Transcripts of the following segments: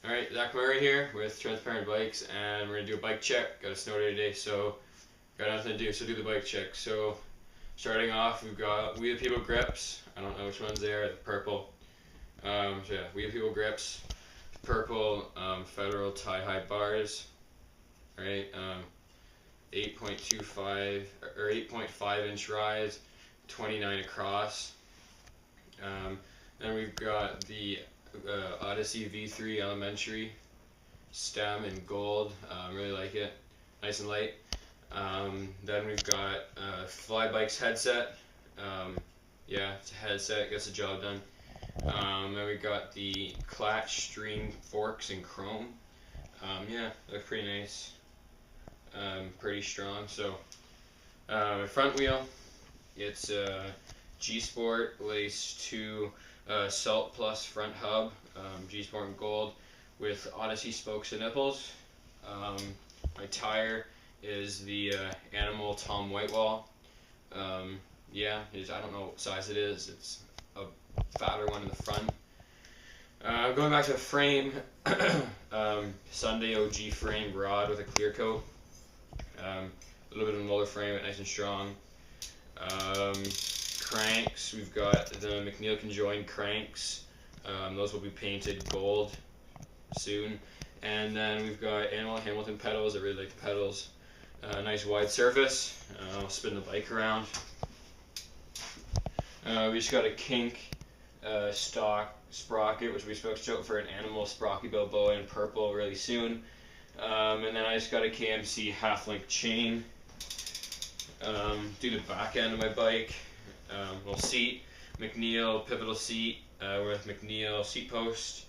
Alright, Zach Murray here with Transparent Bikes, and we're going to do a bike check. Got a snow day today, so got nothing to do, so do the bike check. So, starting off, we've got We the People grips. I don't know which ones they are, the purple. So yeah, We the People grips, purple Federal tie-high bars, right? 8.25 or 8.5 inch rise, 29 across. Then we've got the Odyssey V3 Elementary stem in gold. Really like it, nice and light. Then we've got Fly Bikes headset. Yeah, it's a headset, gets the job done. Then we've got the Eclate string forks in chrome. Yeah, look pretty nice. Pretty strong. So front wheel, it's Gsport lace to Salt Plus front hub, Gsport in gold with Odyssey spokes and nipples. My tire is the Animal Tom Whitewall. Yeah, I don't know what size it is. It's a fatter one in the front. Going back to the frame, Sunday OG frame rod with a clear coat. A little bit of molar frame, nice and strong. Cranks, we've got the Macniel Conjoined cranks. Those will be painted gold soon. And then we've got Animal Hamilton pedals. I really like the pedals. Nice wide surface. I'll spin the bike around. We just got a Kink stock sprocket, which we supposed to show for an Animal Sprocket Bilboa in purple really soon. And then I just got a KMC half-link chain. Do the back end of my bike. Little seat, Macniel pivotal seat with Macniel seat post,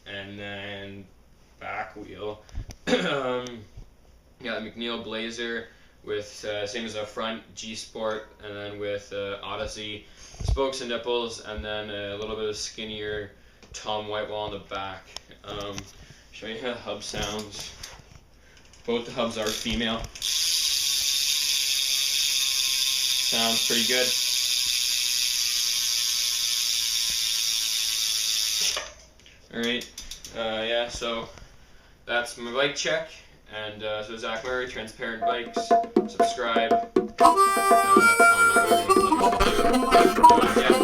and then back wheel. Yeah, Macniel Blazer with same as the front, Gsport, and then with Odyssey spokes and nipples, and then a little bit of skinnier Tom Whitewall on the back. Show you how the hub sounds. Both the hubs are female. Sounds pretty good. Alright, yeah, so that's my bike check, and so Zach Murray, Transparent Bikes, subscribe, comment, yeah.